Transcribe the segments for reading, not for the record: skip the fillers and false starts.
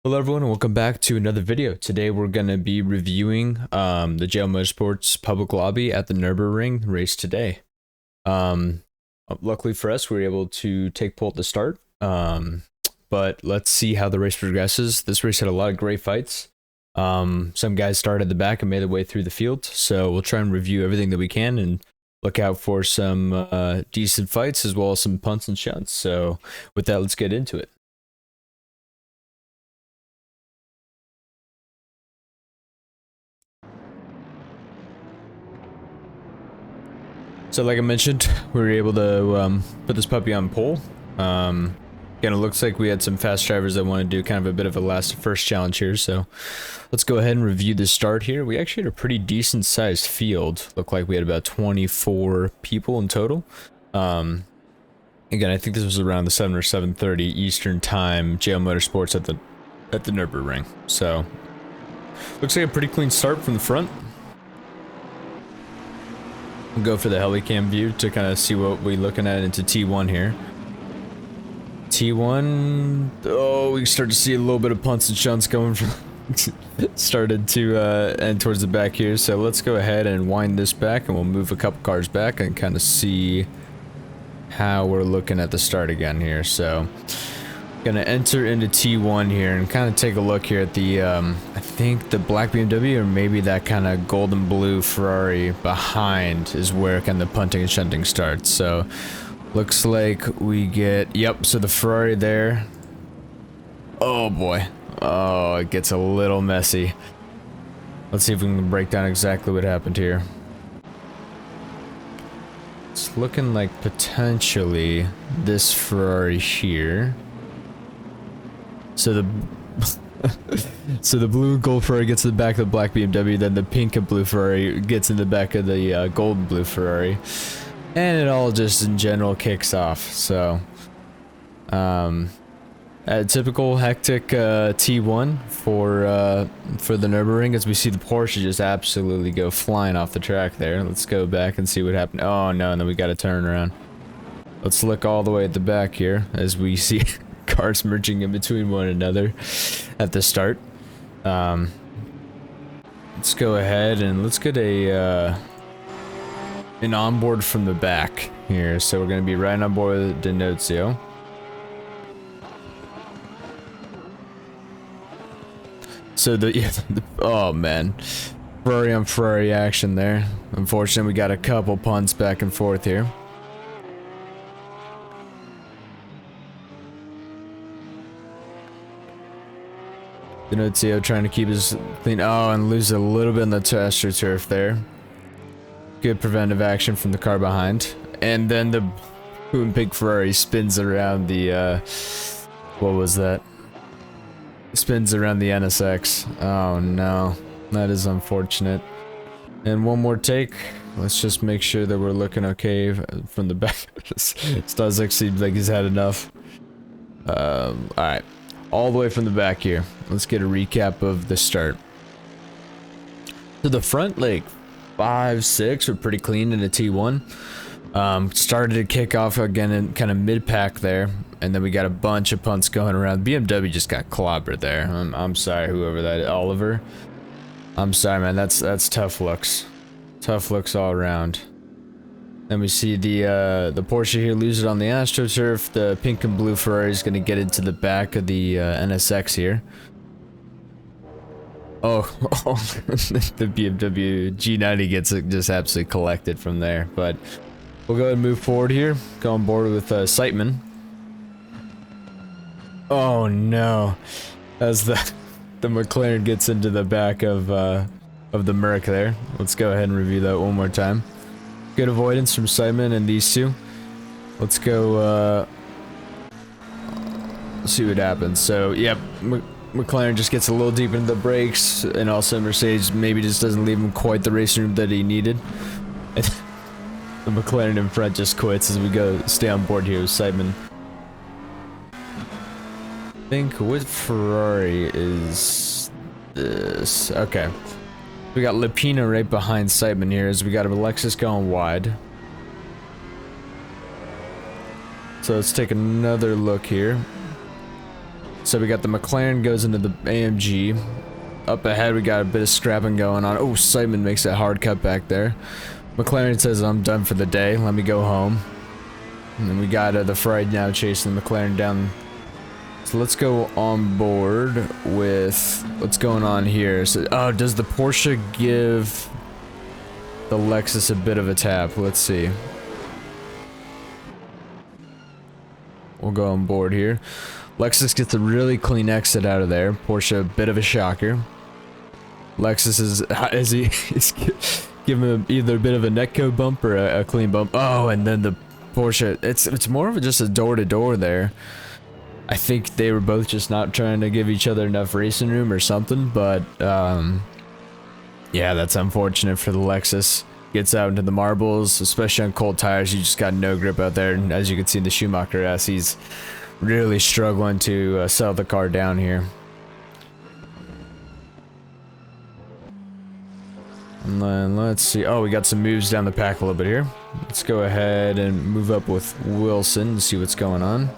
Hello everyone and welcome back to another video. Today we're going to be reviewing the JL Motorsports public lobby at the Nurburgring race today. Luckily for us we were able to take pole at the start, but let's see how the race progresses. This race had a lot of great fights. Some guys started at the back and made their way through the field, so we'll try and review everything that we can and look out for some decent fights as well as some punts and shunts. So with that, let's get into it. So like I mentioned, we were able to put this puppy on pole. Again, it looks like we had some fast drivers that want to do kind of a bit of a first challenge here. So let's go ahead and review the start here. We actually had a pretty decent sized field. Looked like we had about 24 people in total. Again, I think this was around the 7 or 7:30 Eastern time, JL Motorsports at the Nurburgring. So looks like a pretty clean start from the front. We'll go for the helicam view to kind of see what we're looking at into T1 here. T1, oh, we start to see a little bit of punts and shunts going from started to end towards the back here. So let's go ahead and wind this back and we'll move a couple cars back and kind of see how we're looking at the start again here. So gonna enter into T1 here and kind of take a look here at the I think the black BMW or maybe that kind of golden blue Ferrari behind is where kind of the punting and shunting starts. So looks like we get, yep, so the Ferrari there. Oh boy, oh, it gets a little messy. Let's see if we can break down exactly what happened here. It's looking like potentially this Ferrari here. So the so the blue and gold Ferrari gets in the back of the black BMW, then the pink and blue Ferrari gets in the back of the gold and blue Ferrari, and it all just in general kicks off. So a typical hectic T1 for the Nürburgring, as we see the Porsche just absolutely go flying off the track there. Let's go back and see what happened. Oh no, and then we got to turn around. Let's look all the way at the back here as we see cars merging in between one another at the start. Let's go ahead and let's get an onboard from the back here. So we're going to be right on board with Denozio. So oh man, Ferrari on Ferrari action there. Unfortunately, we got a couple punts back and forth here. Denozio trying to keep his clean. Oh, and lose a little bit in the AstroTurf there. Good preventive action from the car behind. And then the blue and pink Ferrari spins around the, what was that? Spins around the NSX. Oh no, that is unfortunate. And one more take. Let's just make sure that we're looking okay from the back. Stazek seems like he's had enough. Alright. All the way from the back here. Let's get a recap of the start. So the front, like 5, 6 were pretty clean in a T1. Started to kick off again in kind of mid-pack there, and then we got a bunch of punts going around. BMW just got clobbered there. I'm sorry, whoever that is, Oliver. I'm sorry, man. That's tough looks. Tough looks all around. Then we see the Porsche here lose it on the AstroTurf. The pink and blue Ferrari is going to get into the back of the NSX here. Oh, the BMW G90 gets just absolutely collected from there. But we'll go ahead and move forward here. Go on board with Seitman. Oh no, as the McLaren gets into the back of the Merc there. Let's go ahead and review that one more time. Good avoidance from Simon and these two. Let's go see what happens. So, yep, McLaren just gets a little deep into the brakes, and also Mercedes maybe just doesn't leave him quite the racing room that he needed. The McLaren in front just quits as we go stay on board here with Simon. I think what Ferrari is this? Okay. We got Lipina right behind Seitman here as we got a Lexus going wide. So let's take another look here. So we got the McLaren goes into the AMG. Up ahead, we got a bit of scrapping going on. Oh, Simon makes a hard cut back there. McLaren says, I'm done for the day. Let me go home. And then we got the Ferrari now chasing the McLaren down. So let's go on board with what's going on here. So, oh, does the Porsche give the Lexus a bit of a tap? Let's see. We'll go on board here. Lexus gets a really clean exit out of there. Porsche, a bit of a shocker. Lexus is giving him either a bit of a netcode bump or a clean bump. Oh, and then the Porsche, it's more of just a door-to-door there. I think they were both just not trying to give each other enough racing room or something, but yeah, that's unfortunate for the Lexus. Gets out into the marbles, especially on cold tires. You just got no grip out there, and as you can see in the Schumacher S, he's really struggling to settle the car down here. And then let's see. Oh, we got some moves down the pack a little bit here. Let's go ahead and move up with Wilson and see what's going on.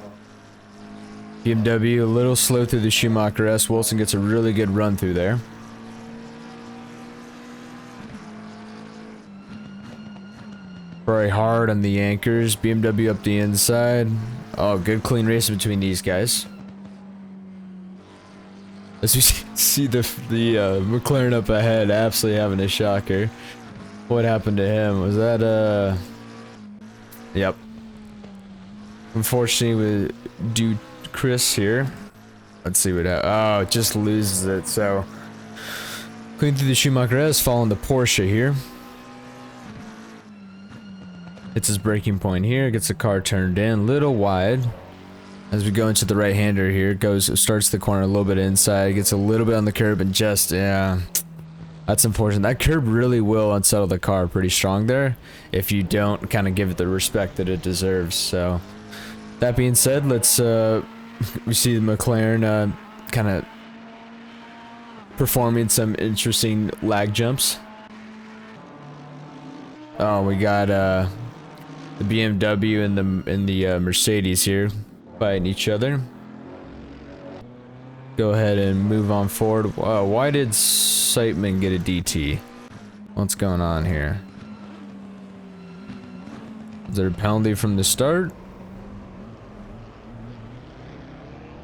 BMW a little slow through the Schumacher S. Wilson gets a really good run through there. Very hard on the anchors. BMW up the inside. Oh, good clean race between these guys. As we see the McLaren up ahead, absolutely having a shocker. What happened to him? Was that Yep. Unfortunately, with due Chris here. Let's see what happens. Oh, it just loses it. So clean through the Schumacher S, following the Porsche here. Hits his braking point here, gets the car turned in, little wide. As we go into the right-hander here, starts the corner a little bit inside, gets a little bit on the curb, and just, yeah, that's unfortunate. That curb really will unsettle the car pretty strong there if you don't kind of give it the respect that it deserves. So, that being said, let's, we see the McLaren kind of performing some interesting lag jumps. Oh, we got, the BMW and the Mercedes here fighting each other. Go ahead and move on forward. Why did Siteman get a DT? What's going on here? Is there a penalty from the start?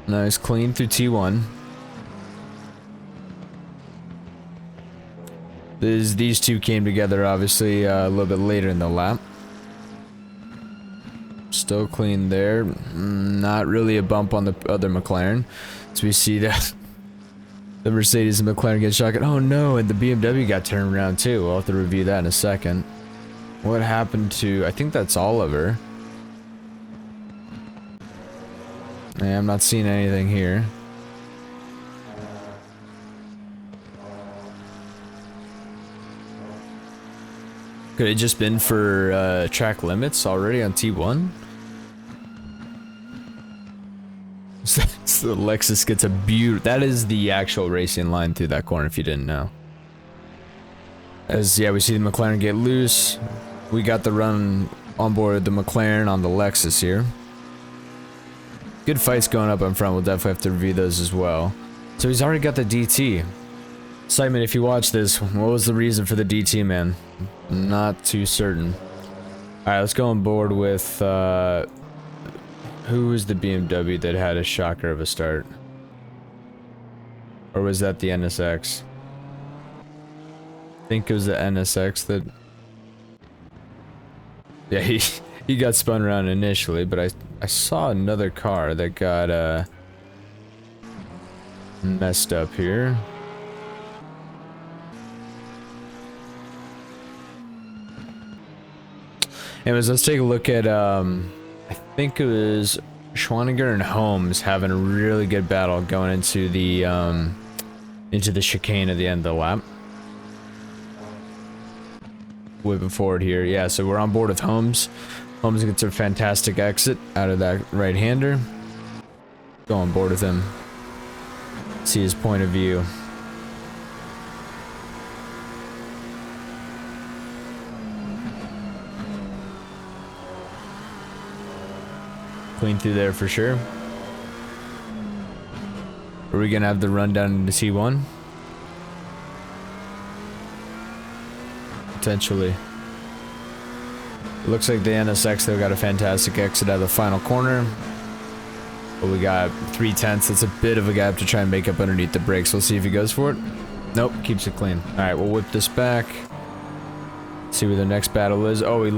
Nice, clean through T1. These two came together obviously a little bit later in the lap. Still clean there. Not really a bump on the other McLaren. So we see that the Mercedes and McLaren get shocked. Oh no, and the BMW got turned around too. We'll have to review that in a second. What happened to, I think that's Oliver. Yeah, I'm not seeing anything here. Could it just been for track limits already on T1? So the Lexus gets a that is the actual racing line through that corner if you didn't know. As yeah, we see the McLaren get loose. We got the run on board the McLaren on the Lexus here. Good fights going up in front. We'll definitely have to review those as well. So he's already got the DT. Simon, if you watch this, what was the reason for the DT, man? Not too certain. Alright, let's go on board with, who was the BMW that had a shocker of a start? Or was that the NSX? I think it was the NSX that... Yeah, he got spun around initially, but I saw another car that got, messed up here. Anyways, let's take a look at, I think it was Schwaniger and Holmes having a really good battle going into the chicane at the end of the lap. Whipping forward here. Yeah, so we're on board with Holmes. Holmes gets a fantastic exit out of that right-hander. Go on board with him. See his point of view. Clean through there for sure. Are we gonna have the run down into T1? Potentially. It looks like the NSX though got a fantastic exit out of the final corner. But we got 3/10. That's a bit of a gap to try and make up underneath the brakes. We'll see if he goes for it. Nope, keeps it clean. Alright, we'll whip this back. See where the next battle is. Oh, we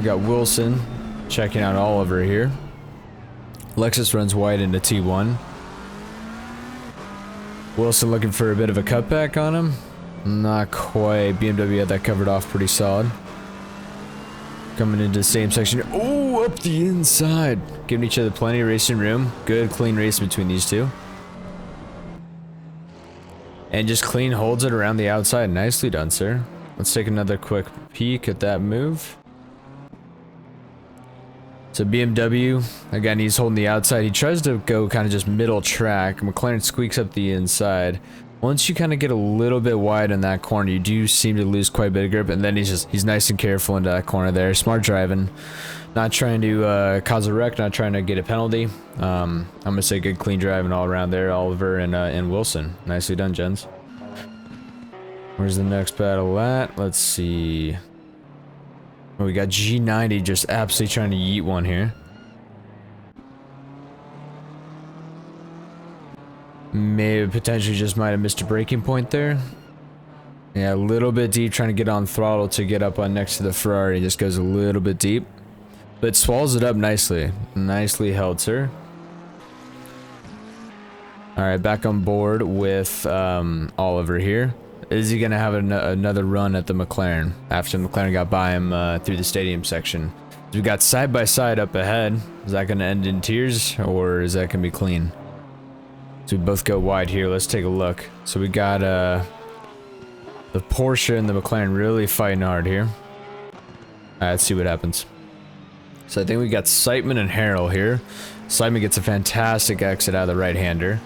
got Wilson checking out Oliver here. Lexus runs wide into T1. Wilson looking for a bit of a cutback on him. Not quite. BMW had that covered off pretty solid. Coming into the same section. Oh, up the inside. Giving each other plenty of racing room. Good, clean race between these two. And just clean holds it around the outside. Nicely done, sir. Let's take another quick peek at that move. So BMW, again, he's holding the outside. He tries to go kind of just middle track. McLaren squeaks up the inside. Once you kind of get a little bit wide in that corner, you do seem to lose quite a bit of grip, and then he's nice and careful into that corner there. Smart driving. Not trying to cause a wreck, not trying to get a penalty. I'm gonna say good clean driving all around there, Oliver and Wilson. Nicely done, gents. Where's the next battle at? Let's see. Oh, we got G90 just absolutely trying to yeet one here. Maybe potentially just might have missed a braking point there. Yeah, a little bit deep, trying to get on throttle to get up on next to the Ferrari. Just goes a little bit deep. But swallows it up nicely. Nicely held, sir. Alright, back on board with Oliver here. Is he going to have another run at the McLaren after the McLaren got by him through the stadium section? We got side by side up ahead. Is that going to end in tears, or is that going to be clean? So we both go wide here. Let's take a look. So we got the Porsche and the McLaren really fighting hard here. Alright, let's see what happens. So I think we got Seitman and Harrell here. Seitman gets a fantastic exit out of the right-hander.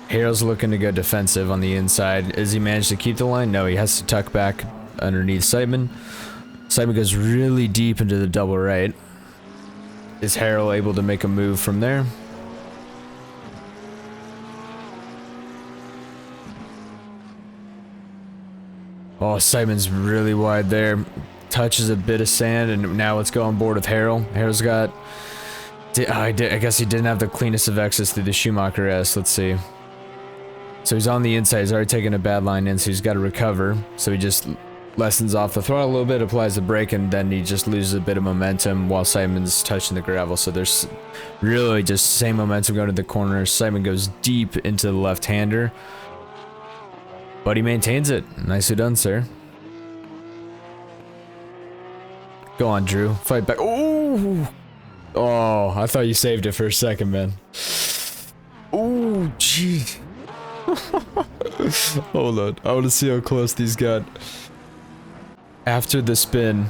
Harrell's looking to go defensive on the inside. Does he manage to keep the line? No, he has to tuck back underneath Seitman. Seitman goes really deep into the double right. Is Harrell able to make a move from there? Oh, Seitman's really wide there. Touches a bit of sand, and now let's go on board with Harrell. Harrell's got... I guess he didn't have the cleanest of exits through the Schumacher S. Let's see. So he's on the inside. He's already taken a bad line in, so he's got to recover. So he just lessens off the throttle a little bit, applies the brake, and then he just loses a bit of momentum while Seitman's touching the gravel. So there's really just same momentum going to the corner. Seitman goes deep into the left-hander. But he maintains it. Nicely done, sir. Go on, Drew. Fight back. Oh! Oh, I thought you saved it for a second, man. Oh, jeez. Hold on. I want to see how close these got. After the spin.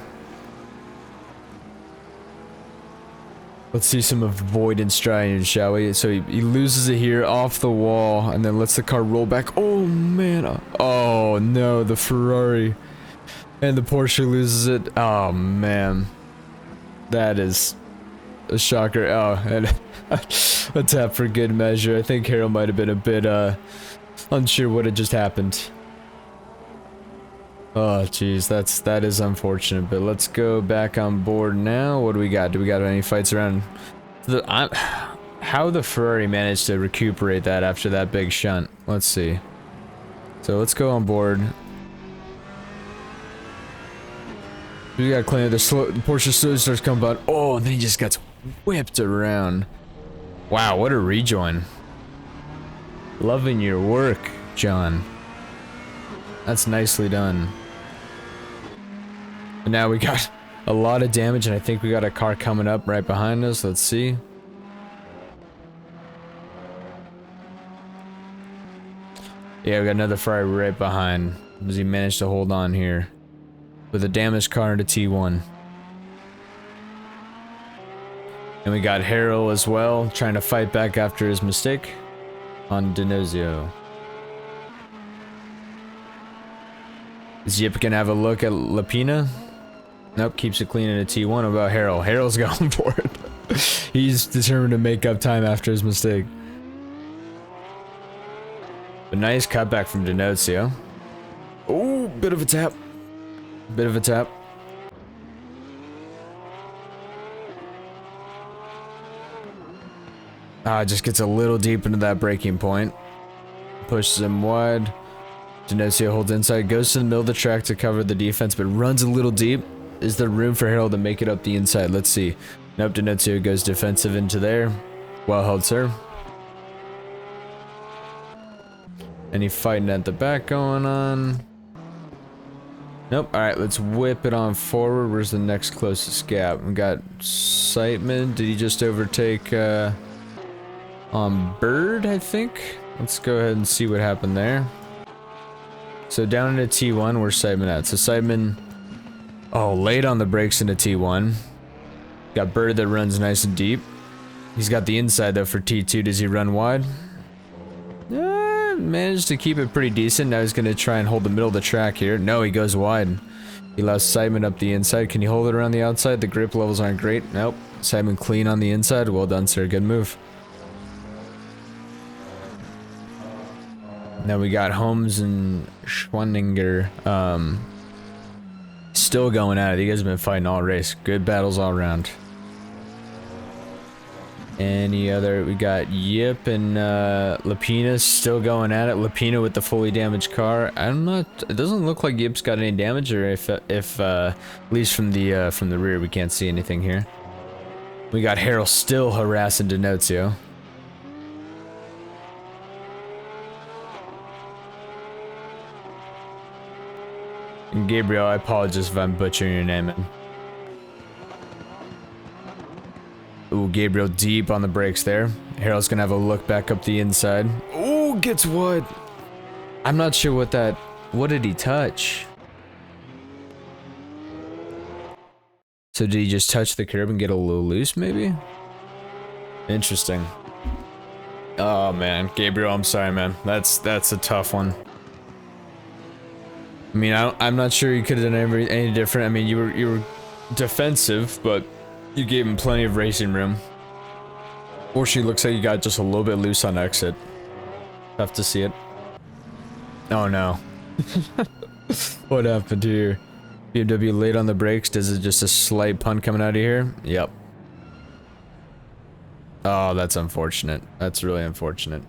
Let's see some avoidance trying, shall we? So he loses it here off the wall and then lets the car roll back. Oh, man. Oh, no. The Ferrari. And the Porsche loses it. Oh, man. That is a shocker. Oh, and a tap for good measure. I think Harrell might have been a bit unsure what had just happened. Oh, jeez, that is unfortunate. But let's go back on board now. What do we got? Do we got any fights around? How the Ferrari managed to recuperate that after that big shunt? Let's see. So let's go on board. We got clean. The Porsche slowly starts coming by. Oh, and then he just gets whipped around. Wow, what a rejoin. Loving your work, John. That's nicely done. And now we got a lot of damage, and I think we got a car coming up right behind us. Let's see. Yeah, we got another Ferrari right behind. Does he manage to hold on here? With a damaged car into T1. And we got Harrell as well, trying to fight back after his mistake on Denozio. Is Yip gonna have a look at Lapina? Nope, keeps it clean in a T1. What about Harrell? Harrell's going for it. He's determined to make up time after his mistake. A nice cutback from Denozio. Oh, bit of a tap. Bit of a tap. Just gets a little deep into that braking point. Pushes him wide. Denozio holds inside, goes to the middle of the track to cover the defense, but runs a little deep. Is there room for Harold to make it up the inside? Let's see. Nope, Denozio goes defensive into there. Well held, sir. Any fighting at the back going on? Nope. Alright, let's whip it on forward. Where's the next closest gap? We got Siteman. Did he just overtake on Bird, I think? Let's go ahead and see what happened there. So down into T1, where's Siteman at? So Siteman, oh, late on the brakes into T1. Got Bird that runs nice and deep. He's got the inside though for T2. Does he run wide? Managed to keep it pretty decent. Now he's going to try and hold the middle of the track here. No, he goes wide. He allows Siteman up the inside. Can he hold it around the outside? The grip levels aren't great. Nope. Siteman clean on the inside. Well done, sir. Good move. Now we got Holmes and Schwenninger still going at it. You guys have been fighting all race. Good battles all around. Any other? We got Yip and Lapina still going at it. Lapina with the fully damaged car. I'm not. It doesn't look like Yip's got any damage, or if at least from the rear, we can't see anything here. We got Harold still harassing Denozio. And Gabriel, I apologize if I'm butchering your name. Ooh, Gabriel deep on the brakes there. Harold's gonna have a look back up the inside. Ooh, gets wide. I'm not sure what that... What did he touch? So did he just touch the curb and get a little loose, maybe? Interesting. Oh, man. Gabriel, I'm sorry, man. That's a tough one. I mean, I'm not sure you could have done any different. I mean, you were defensive, but you gave him plenty of racing room. Fortunately, looks like you got just a little bit loose on exit. Tough to see it. Oh no. What happened here? BMW late on the brakes. Does it just a slight punt coming out of here? Yep. Oh, that's unfortunate. That's really unfortunate.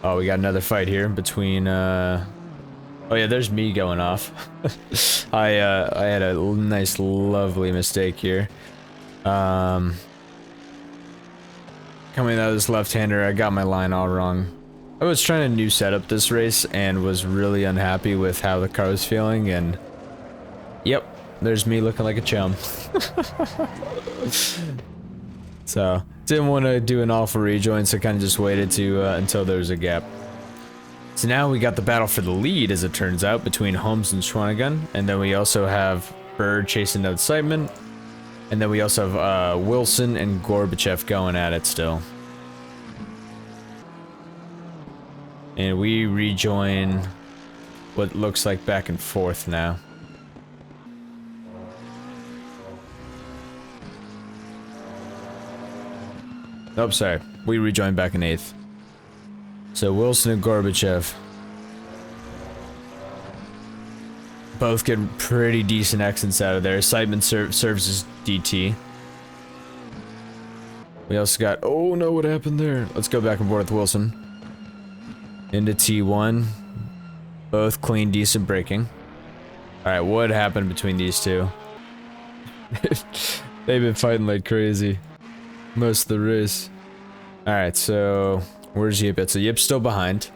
Oh, we got another fight here between oh yeah, there's me going off. I had a nice, lovely mistake here. Coming out of this left-hander, I got my line all wrong. I was trying a new setup this race and was really unhappy with how the car was feeling, and yep, there's me looking like a chum. So didn't want to do an awful rejoin, so kind of just waited to until there was a gap. So now we got the battle for the lead, as it turns out, between Holmes and Schwanigan. And then we also have Bird chasing out Siteman. And then we also have Wilson and Gorbachev going at it still. And we rejoin what looks like back and forth now. Oh, sorry. We rejoin back in 8th. So Wilson and Gorbachev both get pretty decent exits out of there. Siteman serves as DT. We also got... Oh no, what happened there? Let's go back and forth with Wilson. Into T1. Both clean, decent braking. Alright, what happened between these two? They've been fighting like crazy most of the race. Alright, so... Where's Yip at? So Yip's still behind.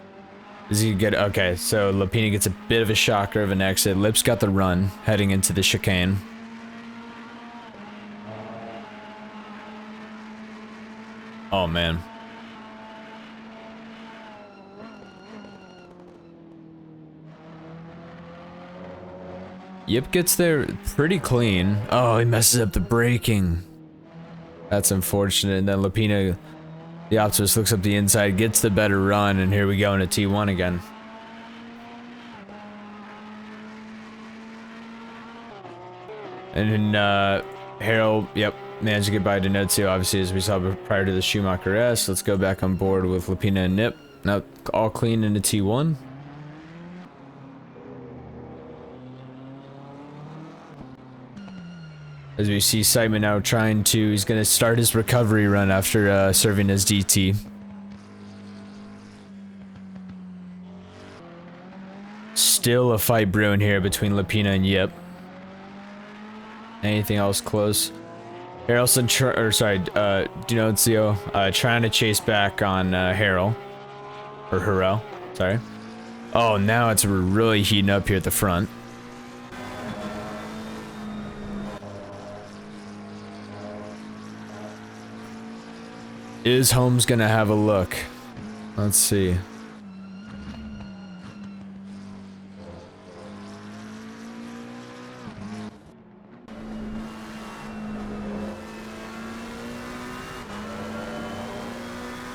Does he get... Okay, so Lapini gets a bit of a shocker of an exit. Lip's got the run, heading into the chicane. Oh, man. Yip gets there pretty clean. Oh, he messes up the braking. That's unfortunate. And then Lapina... The Optimus looks up the inside, gets the better run, and here we go into T1 again. And then, Harold, yep, managed to get by Denozio, obviously, as we saw prior to the Schumacher S. Let's go back on board with Lapina and Nip. Now all clean into T1. As we see Simon now trying to, he's going to start his recovery run after serving as DT. Still a fight brewing here between Lapina and Yip. Anything else close? Harrelson, Dinozio, trying to chase back on Harrell. Or Harrell, sorry. Oh, now it's really heating up here at the front. Is Holmes gonna have a look? Let's see.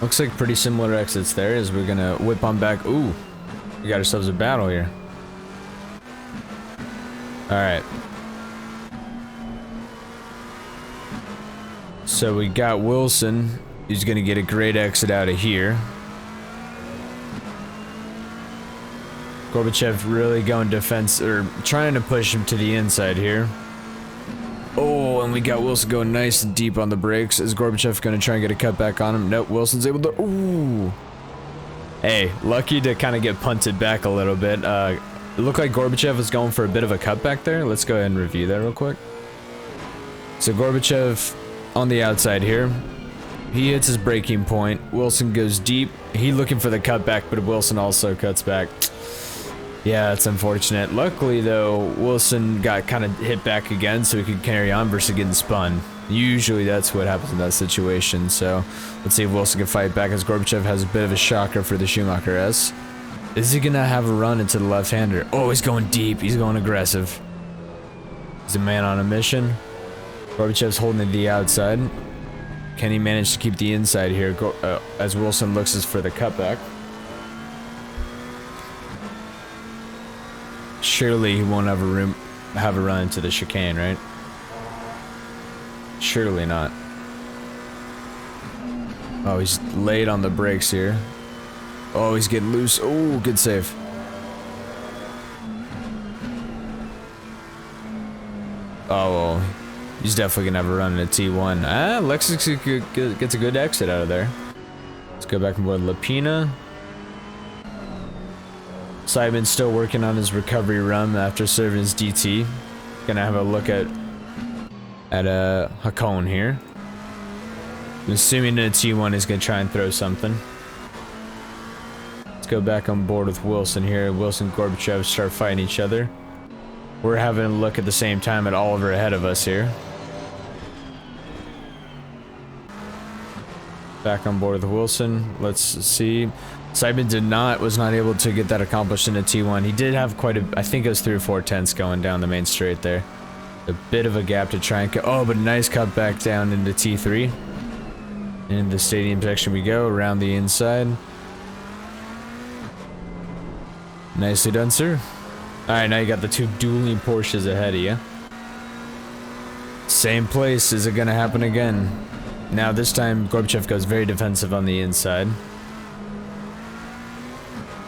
Looks like pretty similar exits there as we're gonna whip on back. Ooh, we got ourselves a battle here. Alright. So we got Wilson. He's gonna get a great exit out of here. Gorbachev really going defense, or trying to push him to the inside here. Oh, and we got Wilson going nice and deep on the brakes. Is Gorbachev gonna try and get a cut back on him? Nope, Wilson's able to, ooh. Hey, lucky to kind of get punted back a little bit. It looked like Gorbachev was going for a bit of a cutback there. Let's go ahead and review that real quick. So Gorbachev on the outside here. He hits his braking point. Wilson goes deep. He looking for the cutback, but Wilson also cuts back. Yeah, that's unfortunate. Luckily, though, Wilson got kind of hit back again, so he could carry on versus getting spun. Usually, that's what happens in that situation. So, let's see if Wilson can fight back, as Gorbachev has a bit of a shocker for the Schumacher S. Is he gonna have a run into the left-hander? Oh, he's going deep. He's going aggressive. He's a man on a mission. Gorbachev's holding to the outside. Can he manage to keep the inside here as Wilson looks for the cutback? Surely he won't have a run into the chicane, right? Surely not. Oh, he's late on the brakes here. Oh, he's getting loose. Oh, good save. Oh, well, he's definitely gonna have a run in a T1. Ah, Lexus gets a good exit out of there. Let's go back and board Lapina. Simon's still working on his recovery run after serving his DT. Gonna have a look at Hakon here. I'm assuming in a T1 he's gonna try and throw something. Let's go back on board with Wilson here. Wilson and Gorbachev start fighting each other. We're having a look at the same time at Oliver ahead of us here. Back on board with Wilson. Let's see. Simon was not able to get that accomplished in a T1. He did have quite a, I think it was 3 or 4 tenths going down the main straight there. A bit of a gap to try and oh, but nice cut back down into T3. In the stadium section we go, around the inside. Nicely done, sir. Alright, now you got the 2 dueling Porsches ahead of you. Same place. Is it gonna happen again? Now this time Gorbachev goes very defensive on the inside.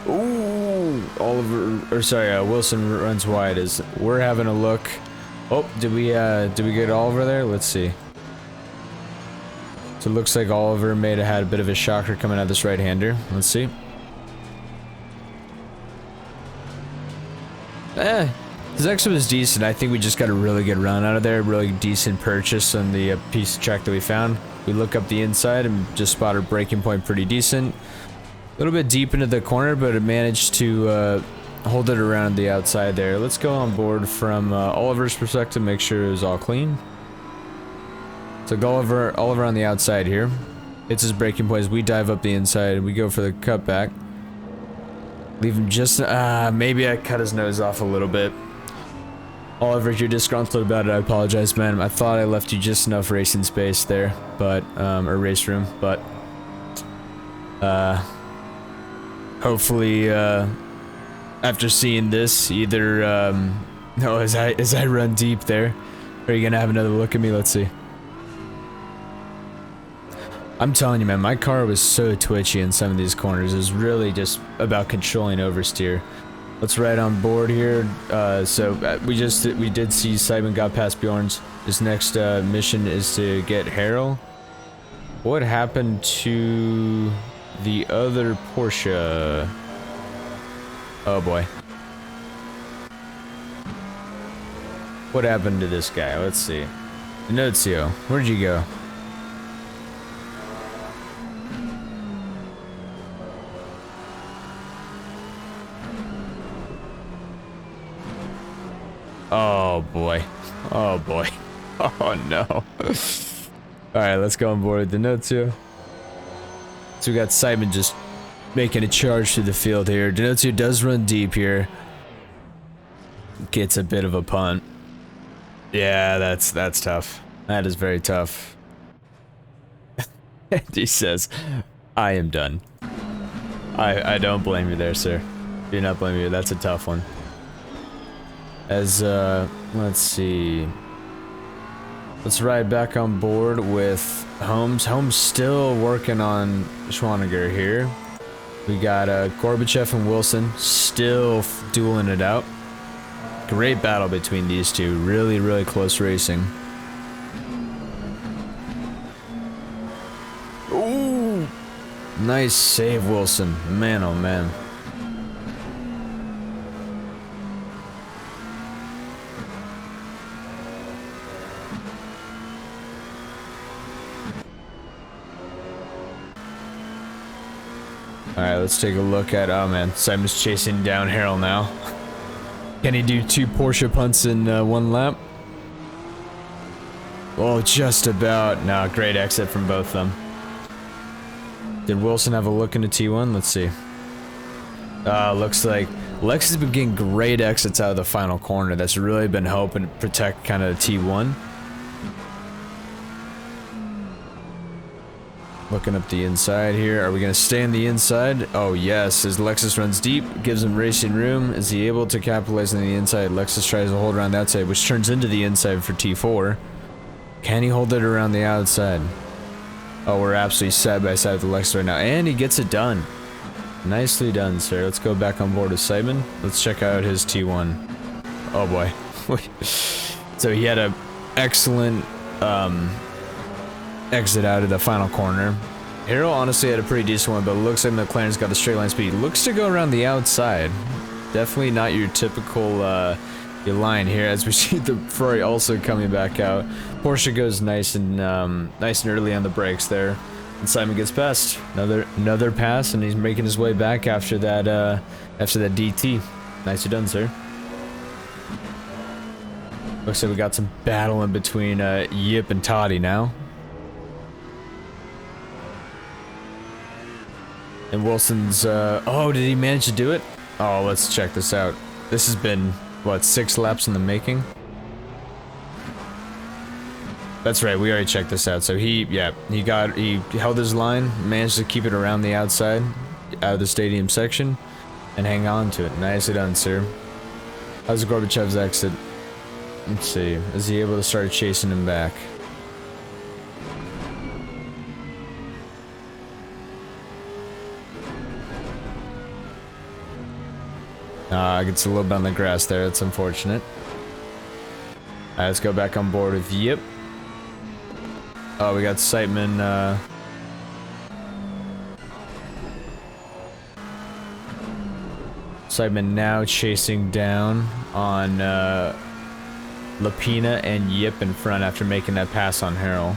Ooh, Wilson runs wide as we're having a look. Oh, did we get Oliver there? Let's see. So it looks like Oliver had a bit of a shocker coming out this right-hander. Let's see. His exit was decent. I think we just got a really good run out of there. Really decent purchase on the piece of track that we found. We look up the inside and just spot our braking point pretty decent. A little bit deep into the corner, but it managed to hold it around the outside there. Let's go on board from Oliver's perspective, make sure it was all clean. So Oliver on the outside here. Hits his braking point as we dive up the inside and we go for the cutback. Leave him just, maybe I cut his nose off a little bit. Oliver, if you're disgruntled about it, I apologize, man. I thought I left you just enough racing space there, but, or race room, but, hopefully, after seeing this, either, as I run deep there, are you gonna have another look at me? Let's see. I'm telling you, man, my car was so twitchy in some of these corners. It was really just about controlling oversteer. Let's ride on board here. We did see Simon got past Bjorn's. His next mission is to get Harrell. What happened to the other Porsche? Oh boy. What happened to this guy? Let's see. Denozio, where'd you go? Oh boy. Oh boy. Oh no. Alright, let's go on board the Denozio. So we got Simon just making a charge through the field here. Denozio does run deep here. Gets a bit of a punt. Yeah, that's tough. That is very tough. And he says, I am done. I don't blame you there, sir. Do not blame you. That's a tough one. As, let's see. Let's ride back on board with Holmes. Holmes still working on Schwaniger here. We got Gorbachev and Wilson still dueling it out. Great battle between these two. Really, really close racing. Ooh! Nice save, Wilson. Man, oh man. Alright, let's take a look at... Oh man, Simon's chasing down Harrell now. Can he do 2 Porsche punts in 1 lap? Oh, just about. No, great exit from both of them. Did Wilson have a look into T1? Let's see. Looks like Lex has been getting great exits out of the final corner. That's really been helping to protect kind of T1. Looking up the inside here. Are we going to stay on the inside? Oh, yes. As Lexus runs deep, gives him racing room. Is he able to capitalize on the inside? Lexus tries to hold around the outside, which turns into the inside for T4. Can he hold it around the outside? Oh, we're absolutely side by side with the Lexus right now. And he gets it done. Nicely done, sir. Let's go back on board with Simon. Let's check out his T1. Oh, boy. So he had an excellent... exit out of the final corner. Harrell honestly had a pretty decent one, but it looks like McLaren's got the straight line speed. Looks to go around the outside. Definitely not your typical your line here, as we see the Ferrari also coming back out. Porsche goes nice and early on the brakes there, and Simon gets past. Another pass, and he's making his way back after that DT. Nicely done, sir. Looks like we got some battle in between Yip and Toddy now. And Wilson's, oh, did he manage to do it? Oh, let's check this out. This has been, what, 6 laps in the making? That's right, we already checked this out. So he held his line, managed to keep it around the outside, out of the stadium section, and hang on to it. Nicely done, sir. How's Gorbachev's exit? Let's see, is he able to start chasing him back? Gets a little bit on the grass there. That's unfortunate. Alright, let's go back on board with Yip. Oh, we got Siteman, Siteman now chasing down on, Lapina and Yip in front after making that pass on Harrell.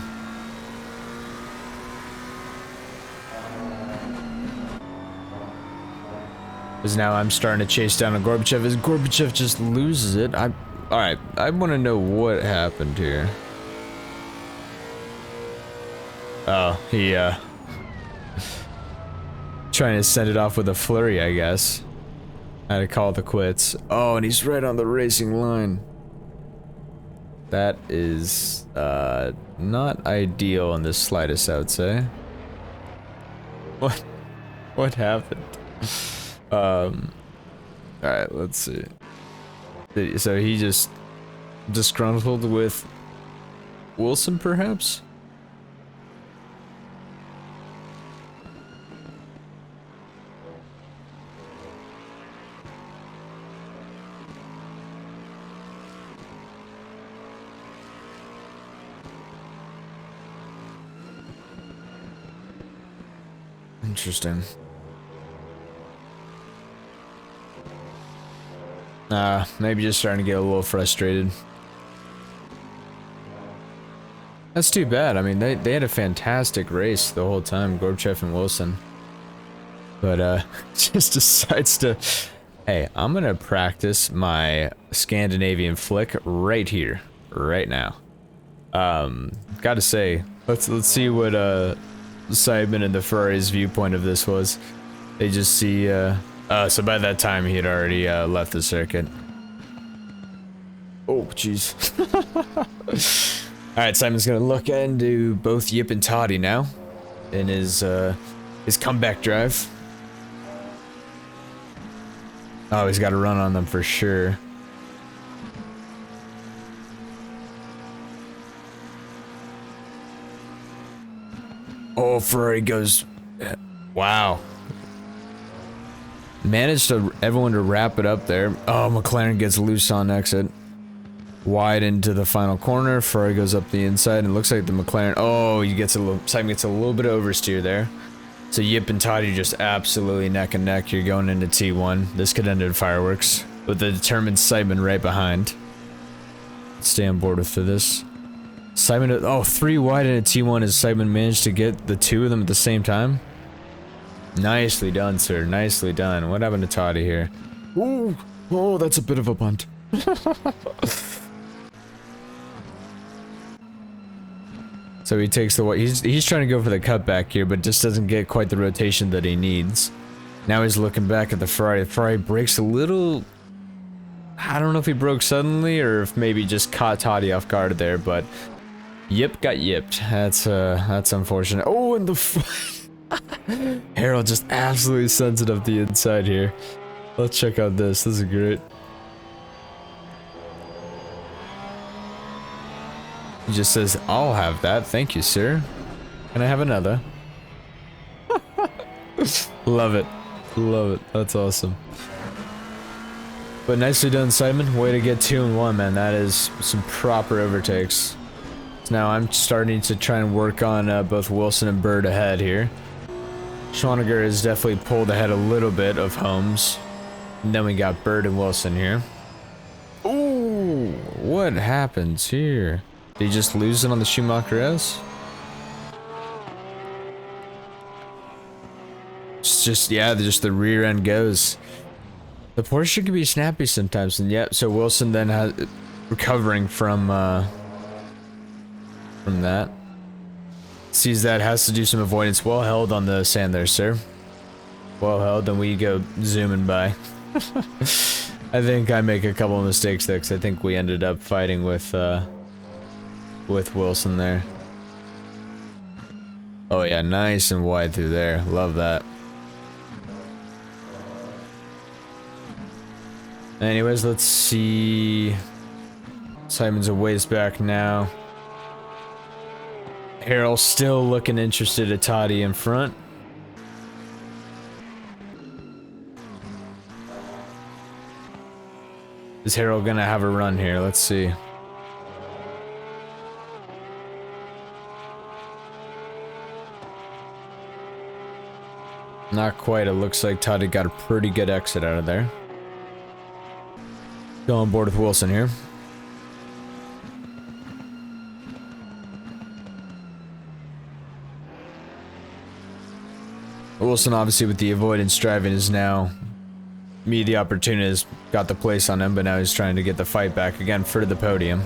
Because now I'm starting to chase down on Gorbachev as Gorbachev just loses it. Alright, I want to know what happened here. Oh, he, trying to send it off with a flurry, I guess. I had to call the quits. Oh, and he's right on the racing line. That is, not ideal in the slightest, I would say. What happened? Alright, let's see. So he just disgruntled with Wilson, perhaps? Interesting. Maybe just starting to get a little frustrated. That's too bad. I mean, they had a fantastic race the whole time, Gorbachev and Wilson. But, just decides to... Hey, I'm gonna practice my Scandinavian flick right here, right now. Gotta say, let's see what, Simon and the Ferrari's viewpoint of this was. They just see, so by that time he had already, left the circuit. Oh, jeez. Alright, Simon's gonna look into both Yip and Toddy now in his comeback drive. Oh, he's got to run on them for sure. Oh, Ferrari goes... Wow. Managed to everyone to wrap it up there. Oh, McLaren gets loose on exit. Wide into the final corner. Ferrari goes up the inside, and it looks like the McLaren... Oh, he gets a little... Simon gets a little bit of oversteer there. So Yip and Toddy just absolutely neck and neck. You're going into T1. This could end in fireworks. With the determined Simon right behind. Stay on board with this. Simon... Oh, 3 wide in a T1 as Simon managed to get the 2 of them at the same time. Nicely done, sir. Nicely done. What happened to Toddy here? Ooh. Oh, that's a bit of a bunt. So he takes the... He's trying to go for the cutback here, but just doesn't get quite the rotation that he needs. Now he's looking back at the Ferrari. The Ferrari breaks a little... I don't know if he broke suddenly or if maybe just caught Toddy off guard there, but... Yip got yipped. That's unfortunate. Oh, and the... Harold just absolutely sends it up the inside here. Let's check out this. This is great. He just says, I'll have that. Thank you, sir. Can I have another? Love it. Love it. That's awesome. But nicely done, Simon. Way to get 2 and 1, man. That is some proper overtakes. So now I'm starting to try and work on both Wilson and Bird ahead here. Schwaniger has definitely pulled ahead a little bit of Holmes. And then we got Bird and Wilson here. Ooh, what happens here? Did he just lose it on the Schumacher S? It's just, yeah, just the rear end goes. The Porsche can be snappy sometimes, and yep, so Wilson then has recovering from that. Sees that, has to do some avoidance. Well held on the sand there, sir. Well held, and we go zooming by. I think I make a couple of mistakes there, because I think we ended up fighting with Wilson there. Oh yeah, nice and wide through there. Love that. Anyways, let's see. Simon's a ways back now. Harold still looking interested at Toddy in front. Is Harold gonna have a run here? Let's see. Not quite. It looks like Toddy got a pretty good exit out of there. Go on board with Wilson here. Wilson, obviously, with the avoidance driving, is now... the opportunity has got the place on him, but now he's trying to get the fight back again for the podium.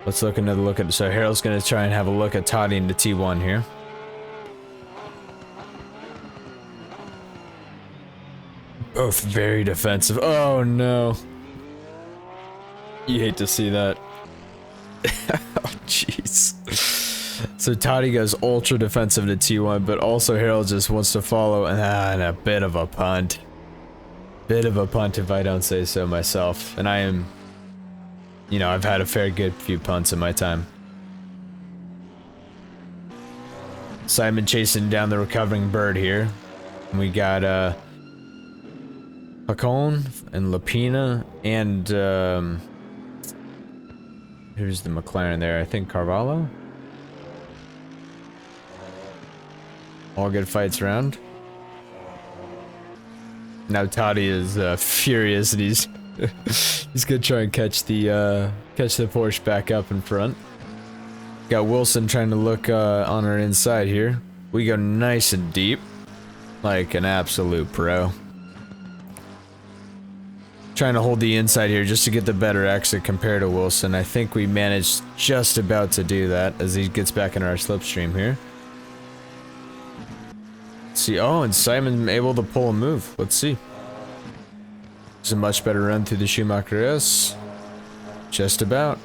Let's look another look at... So Harold's going to try and have a look at Toddy into T1 here. Both very defensive. Oh no. You hate to see that. Oh jeez. So Toddy goes ultra defensive to T1, but also Harold just wants to follow, and a bit of a punt. Bit of a punt if I don't say so myself. And I am, you know, I've had a fair good few punts in my time. Simon chasing down the recovering Bird here. And we got Pacon and Lapina and who's the McLaren there? I think Carvalho. All good fights around. Now Toddy is furious and he's he's gonna try and catch the Porsche back up in front. Got Wilson trying to look on our inside here. We go nice and deep, like an absolute pro. Trying to hold the inside here just to get the better exit compared to Wilson. I think we managed just about to do that as he gets back into our slipstream here. Let's see, oh, and Simon able to pull a move. Let's see. It's a much better run through the Schumacher S. Just about.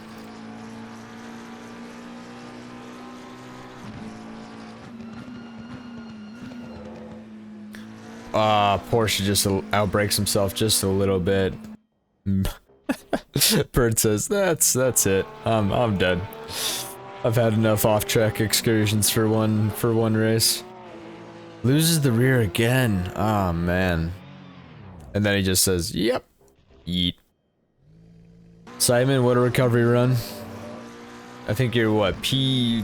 Porsche just outbrakes himself just a little bit. Bird says, that's it. I'm dead. I've had enough off-track excursions for one race. Loses the rear again. Oh man. And then he just says, yep. Yeet. Simon, what a recovery run. I think you're what, P13?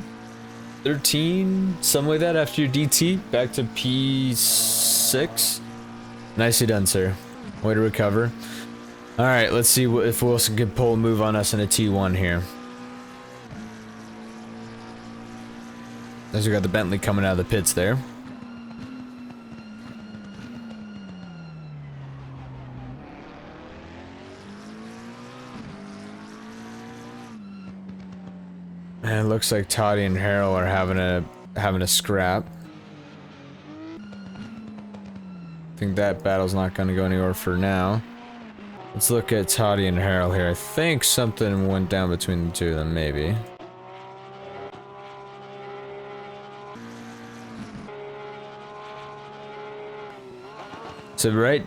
Something like that after your DT? Back to P6? Nicely done, sir. Way to recover. Alright, let's see if Wilson can pull a move on us in a T1 here. As we got the Bentley coming out of the pits there. And it looks like Toddy and Harold are having a scrap. I think that battle's not going to go anywhere for now. Let's look at Toddy and Harold here. I think something went down between the two of them, maybe.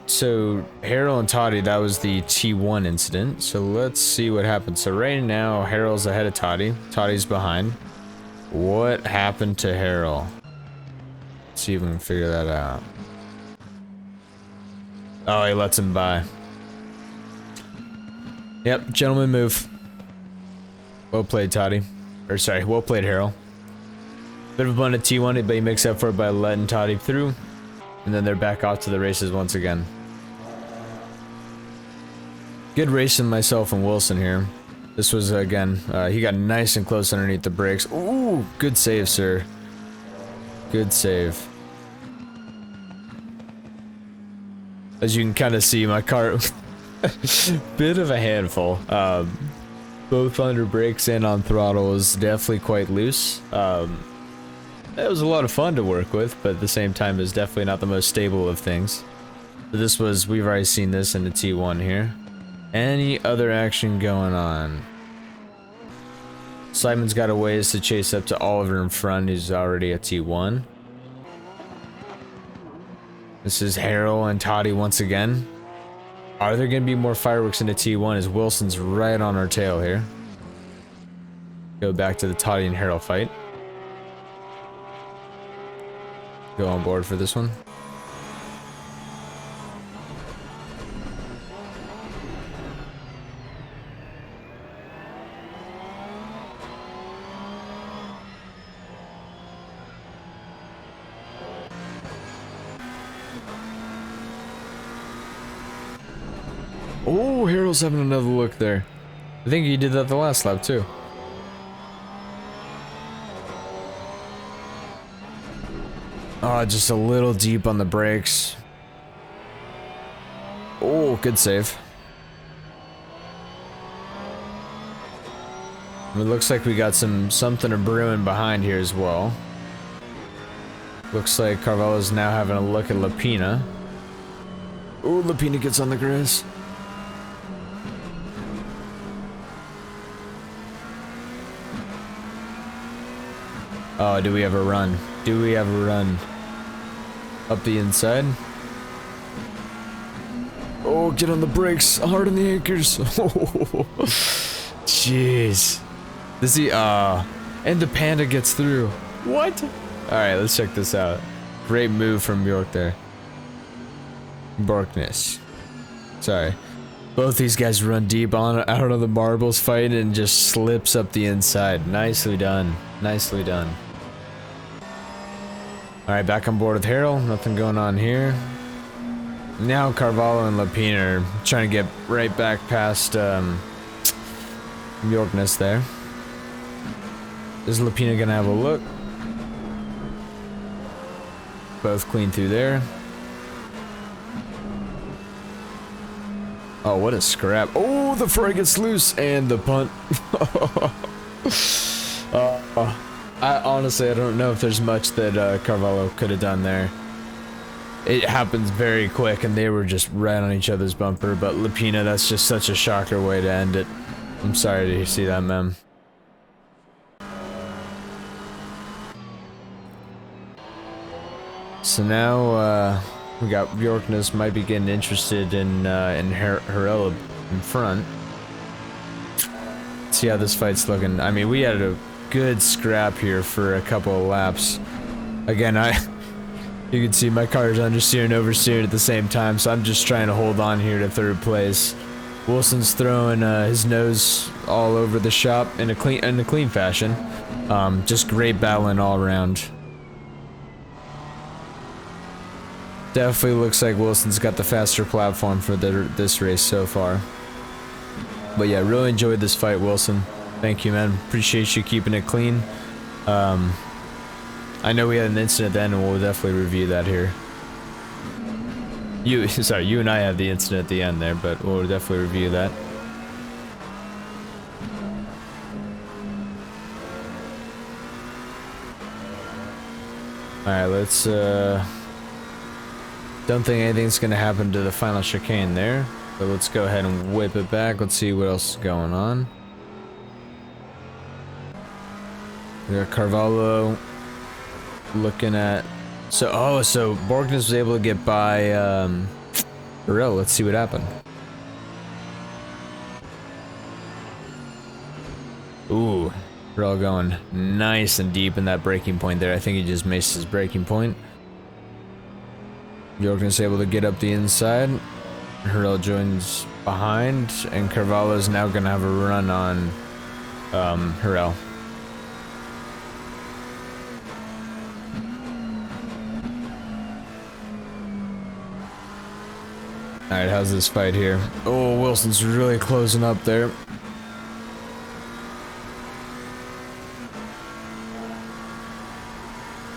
So Harold and Toddy, that was the T1 incident. So let's see what happens. So right now, Harold's ahead of Toddy. Toddy's behind. What happened to Harold? Let's see if we can figure that out. Oh, he lets him by. Yep, gentleman move. Well played, Toddy. Or sorry, well played, Harold. Bit of a blunt at T1, but he makes up for it by letting Toddy through. And then they're back off to the races once again. Good racing myself and Wilson here. This was, again, he got nice and close underneath the brakes. Ooh, good save, sir. Good save. As you can kind of see, my car... bit of a handful. Both under brakes and on throttle is definitely quite loose. It was a lot of fun to work with, but at the same time is definitely not the most stable of things. So this was, we've already seen this in the T1 here. Any other action going on? Simon's got a ways to chase up to Oliver in front, who's already a T1. This is Harold and Toddy once again. Are there going to be more fireworks in the T1 as Wilson's right on our tail here? Go back to the Toddy and Harold fight. Go on board for this one. Oh, Harold's having another look there. I think he did that the last lap too. Oh, just a little deep on the brakes. Oh, good save. It looks like we got something brewing behind here as well. Looks like Carvelo's now having a look at Lapina. Oh, Lapina gets on the grass. Oh, do we have a run? Do we have a run? Up the inside. Oh, get on the brakes. Hard on the anchors. Jeez. Does he, and the Panda gets through. What? Alright, let's check this out. Great move from Bjork there. Borkness. Sorry. Both these guys run deep out on the marbles fight and just slips up the inside. Nicely done. Nicely done. Alright, back on board with Harold. Nothing going on here. Now Carvalho and Lapine are trying to get right back past Bjorknes there. Is Lapine gonna have a look? Both clean through there. Oh, what a scrap. Oh, the fray gets loose and the punt. I honestly don't know if there's much that Carvalho could have done there. It happens very quick and they were just right on each other's bumper, but Lapine, that's just such a shocker way to end it. I'm sorry to see that, man. So now we got Bjorknes might be getting interested in Harella in front. See how this fight's looking. I mean, we had a good scrap here for a couple of laps. Again, you can see my car is understeer and oversteered at the same time, so I'm just trying to hold on here to third place. Wilson's throwing his nose all over the shop in a clean fashion. Just great battling all around. Definitely looks like Wilson's got the faster platform for this race so far. But yeah, really enjoyed this fight, Wilson. Thank you, man. Appreciate you keeping it clean. I know we had an incident then, and we'll definitely review that here. Sorry, you and I had the incident at the end there, but we'll definitely review that. Alright, let's, don't think anything's gonna happen to the final chicane there, but let's go ahead and whip it back. Let's see what else is going on. We got Carvalho looking at... So Bjorknes was able to get by Burrell. Let's see what happened. Ooh, Burrell going nice and deep in that braking point there. I think he just maced his braking point. Bjorknes able to get up the inside. Hurrell joins behind, and Carvalho is now going to have a run on Hurrell. Alright, how's this fight here? Oh, Wilson's really closing up there.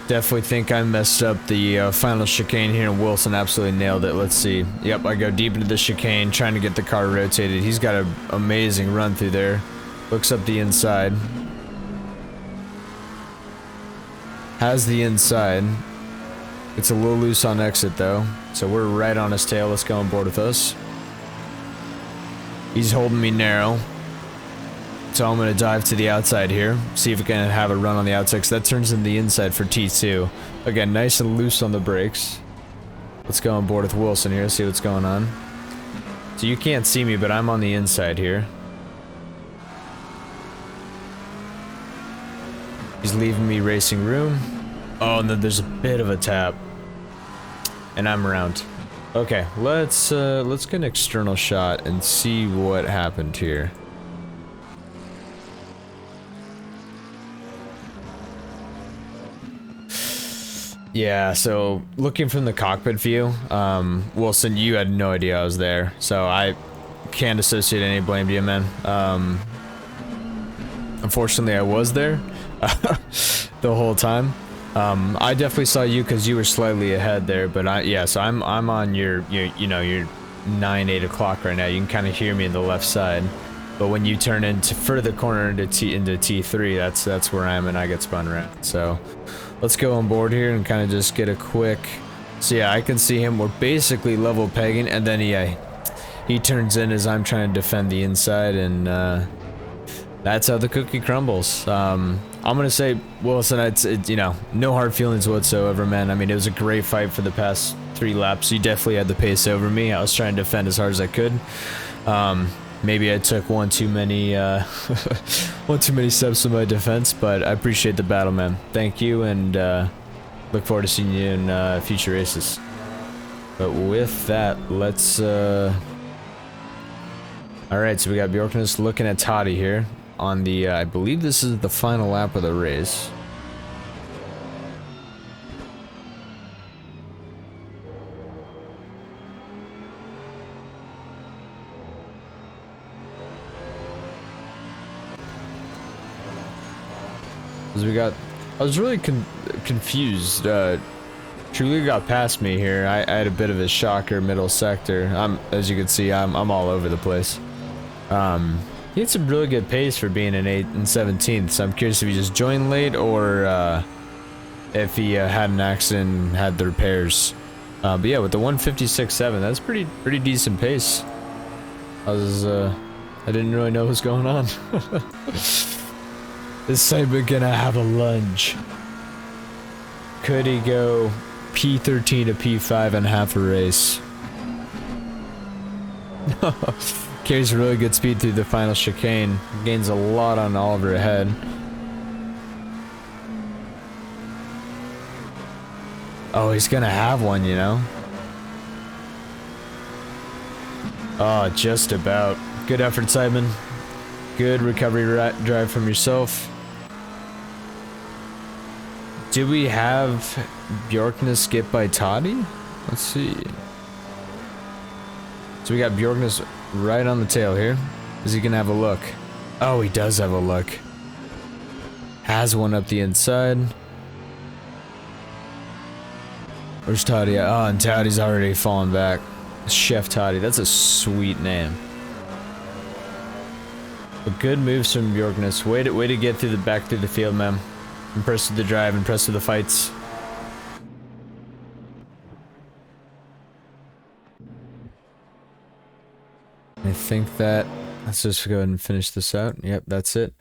Definitely think I messed up the final chicane here, and Wilson absolutely nailed it. Let's see. Yep, I go deep into the chicane, trying to get the car rotated. He's got an amazing run through there. Looks up the inside. Has the inside. It's a little loose on exit, though. So we're right on his tail. Let's go on board with us. He's holding me narrow. So I'm going to dive to the outside here. See if we can have a run on the outside, because that turns in the inside for T2. Again, nice and loose on the brakes. Let's go on board with Wilson here, see what's going on. So you can't see me, but I'm on the inside here. He's leaving me racing room. Oh, and then there's a bit of a tap. And I'm around. Okay, let's get an external shot and see what happened here. Yeah, so looking from the cockpit view, Wilson, you had no idea I was there, so I can't associate any blame to you, man. Unfortunately, I was there the whole time. I definitely saw you because you were slightly ahead there, but yeah, so I'm on your 9-8 o'clock right now. You can kind of hear me in the left side, but when you turn into further corner into T3, that's where I am, and I get spun around. So let's go on board here and kind of just get a quick. So yeah, I can see him. We're basically level pegging, and then he turns in as I'm trying to defend the inside, and that's how the cookie crumbles. I'm gonna say, Wilson, it's no hard feelings whatsoever, man. I mean, it was a great fight for the past 3 laps. You definitely had the pace over me. I was trying to defend as hard as I could. Maybe I took one too many steps in my defense, but I appreciate the battle, man. Thank you, and look forward to seeing you in future races. But with that, let's. All right, so we got Bjorknes looking at Toddy here on the. I believe this is the final lap of the race. Cause we got, I was really confused. Truly got past me here. I had a bit of a shocker middle sector. As you can see, I'm all over the place. He had some really good pace for being an 8th and 17th. So I'm curious if he just joined late or if he had an accident and had the repairs. But yeah, with the 156.7, that's pretty decent pace. I didn't really know what was going on. Is Simon gonna have a lunge? Could he go P13 to P5 and half a race? Carries really good speed through the final chicane. Gains a lot on Oliver ahead. Oh, he's gonna have one, you know? Oh, just about. Good effort, Simon. Good recovery drive from yourself. Do we have Bjorknes get by Toddy? Let's see. So we got Bjorknes right on the tail here. Is he gonna have a look? Oh, he does have a look. Has one up the inside. Where's Toddy at? Oh, and Toddy's already fallen back. Chef Toddy, that's a sweet name. But good moves from Bjorknes. Way to get through the field, man. Impressed with the drive, impressed with the fights. I think that, let's just go ahead and finish this out. Yep, that's it.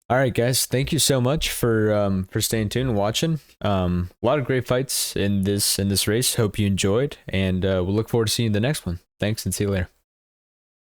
All right, guys, thank you so much for staying tuned and watching. A lot of great fights in this race. Hope you enjoyed, and we'll look forward to seeing you in the next one. Thanks, and see you later.